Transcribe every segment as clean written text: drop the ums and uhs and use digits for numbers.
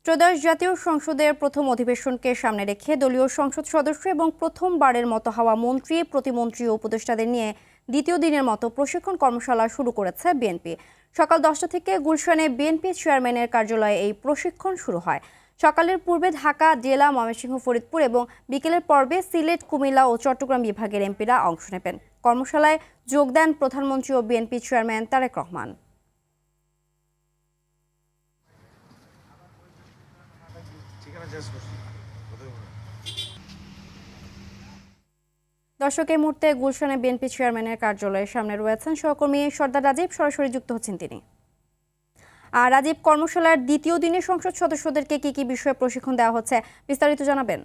ত্রয়োদশ জাতীয় সংসদের প্রথম অধিবেশনকে সামনে রেখে দলীয় সংসদ সদস্য এবং প্রথমবারের মতো হওয়া মন্ত্রী, প্রতিমন্ত্রী ও উপদেষ্টাদের নিয়ে দ্বিতীয় দিনের মতো প্রশিক্ষণ কর্মশালা শুরু করেছে বিএনপি। সকাল 10টা থেকে গুলশানে বিএনপি চেয়ারম্যানের কার্যালয়ে এই প্রশিক্ষণ শুরু হয়। সকালের পূর্বে ঢাকা, জেলা, ময়মনসিংহ, ফরিদপুর এবং বিকেলের পর্বে সিলেট, কুমিল্লা ও চট্টগ্রাম বিভাগের এমপিরা অংশ নেবেন। কর্মশালায় যোগ দেন প্রধানমন্ত্রী ও বিএনপি চেয়ারম্যান তারেক রহমান। দর্শক, এই মুহূর্তে গুলশানে বিএনপি চেয়ারম্যানের কার্যালয়ের সামনে রয়েছেন সহকর্মী সর্দার রাজীব। সরাসরি যুক্ত হচ্ছেন তিনি। রাজীব, কর্মশালার দ্বিতীয় দিনে সংসদ সদস্যদেরকে কি কি বিষয়ে প্রশিক্ষণ দেওয়া হচ্ছে, বিস্তারিত জানাবেন।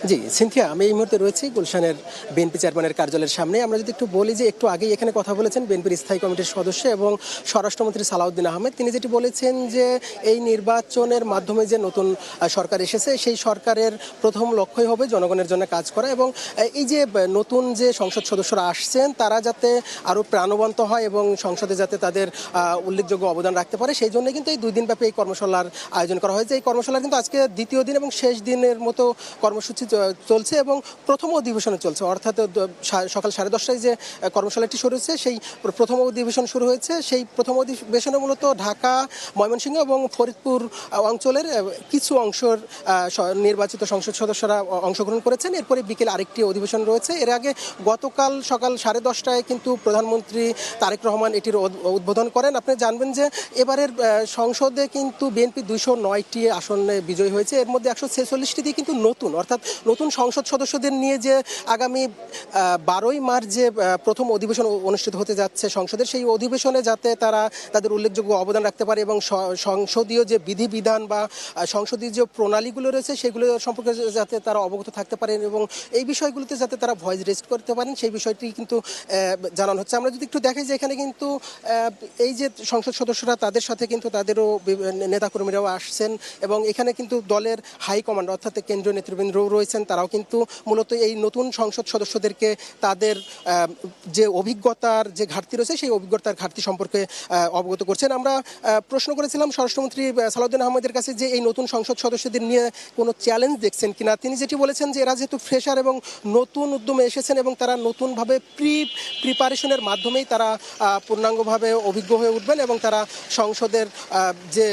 জি সিনথিয়া, আমি এই মুহূর্তে রয়েছি গুলশানের বিএনপি চেয়ারম্যানের কার্যালয়ের সামনে। আমরা যদি একটু বলি যে একটু আগেই এখানে কথা বলেছেন বিএনপির স্থায়ী কমিটির সদস্য এবং স্বরাষ্ট্রমন্ত্রী সালাউদ্দিন আহমেদ। তিনি যেটি বলেছেন যে এই নির্বাচনের মাধ্যমে যে নতুন সরকার এসেছে সেই সরকারের প্রথম লক্ষ্যই হবে জনগণের জন্য কাজ করা, এবং এই যে নতুন যে সংসদ সদস্যরা আসছেন তারা যাতে আরও প্রাণবন্ত হয় এবং সংসদে যাতে তাদের উল্লেখযোগ্য অবদান রাখতে পারে, সেই জন্য কিন্তু এই 2 দিনব্যাপী এই কর্মশালার আয়োজন করা হয়েছে। এই কর্মশালা কিন্তু আজকে দ্বিতীয় দিন এবং শেষ দিনের মতো কর্মসূচি চলছে এবং প্রথম অধিবেশনে চলছে, অর্থাৎ সকাল 10:30টায় যে কর্মশালাটি শুরু হয়েছে সেই প্রথম অধিবেশন শুরু হয়েছে। সেই প্রথম অধিবেশনে মূলত ঢাকা, ময়মনসিংহ এবং ফরিদপুর অঞ্চলের কিছু অংশের নির্বাচিত সংসদ সদস্যরা অংশগ্রহণ করেছেন। এরপরে বিকেল আরেকটি অধিবেশন রয়েছে। এর আগে গতকাল সকাল 10:30টায় কিন্তু প্রধানমন্ত্রী তারেক রহমান এটির উদ্বোধন করেন। আপনি জানবেন যে এবারের সংসদে কিন্তু বিএনপি 209টি আসনে বিজয়ী হয়েছে। এর মধ্যে 146টি দিয়ে কিন্তু নতুন, অর্থাৎ নতুন সংসদ সদস্যদের নিয়ে যে আগামী 12ই মার্চ যে প্রথম অধিবেশন অনুষ্ঠিত হতে যাচ্ছে সংসদের, সেই অধিবেশনে যাতে তারা তাদের উল্লেখযোগ্য অবদান রাখতে পারে এবং সংসদীয় যে বিধিবিধান বা সংসদীয় যে প্রণালীগুলো রয়েছে সেগুলো সম্পর্কে যাতে তারা অবগত থাকতে পারেন এবং এই বিষয়গুলোতে যাতে তারা ভয়েস রেজ করতে পারেন, সেই বিষয়টি কিন্তু জানানো হচ্ছে। আমরা যদি একটু দেখি যে এখানে কিন্তু এই যে সংসদ সদস্যরা তাদের সাথে কিন্তু তাদেরও নেতাকর্মীরাও আসছেন এবং এখানে কিন্তু দলের হাইকমান্ড অর্থাৎ কেন্দ্রীয় নেতৃবৃন্দও রয়েছেন। তারাও কিন্তু মূলত এই নতুন সংসদ সদস্যদেরকে তাদের যে অভিজ্ঞতার যে ঘাটতি রয়েছে সেই অভিজ্ঞতার ঘাটতি সম্পর্কে অবগত করছেন। আমরা প্রশ্ন করেছিলাম স্বরাষ্ট্রমন্ত্রী সালাউদ্দিন আহমেদের কাছে যে এই নতুন সংসদ সদস্যদের নিয়ে কোনো চ্যালেঞ্জ দেখছেন কিনা। তিনি যেটি বলেছেন যে এরা যেহেতু ফ্রেশার এবং নতুন উদ্যমে এসেছেন এবং তারা নতুনভাবে প্রিপারেশনের মাধ্যমেই তারা পূর্ণাঙ্গভাবে অভিজ্ঞ হয়ে উঠবেন এবং তারা সংসদের যে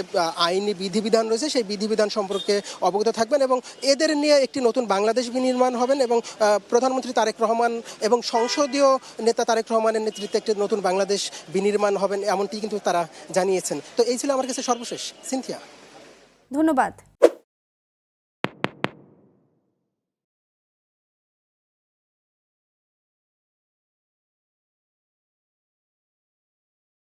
আইনি বিধিবিধান রয়েছে সেই বিধিবিধান সম্পর্কে অবগত থাকবেন এবং এদের নিয়ে একটি নতুন বাংলাদেশ বিনির্মাণ হবেন এবং প্রধানমন্ত্রী তারেক রহমান এবং সংসদীয় নেতা তারেক রহমানের নেতৃত্বে একটি নতুন বাংলাদেশ বিনির্মাণ হবেন, এমনটি কিন্তু তারা জানিয়েছেন। তো এই ছিল আমার কাছে সর্বশেষ। সিনথিয়া, ধন্যবাদ।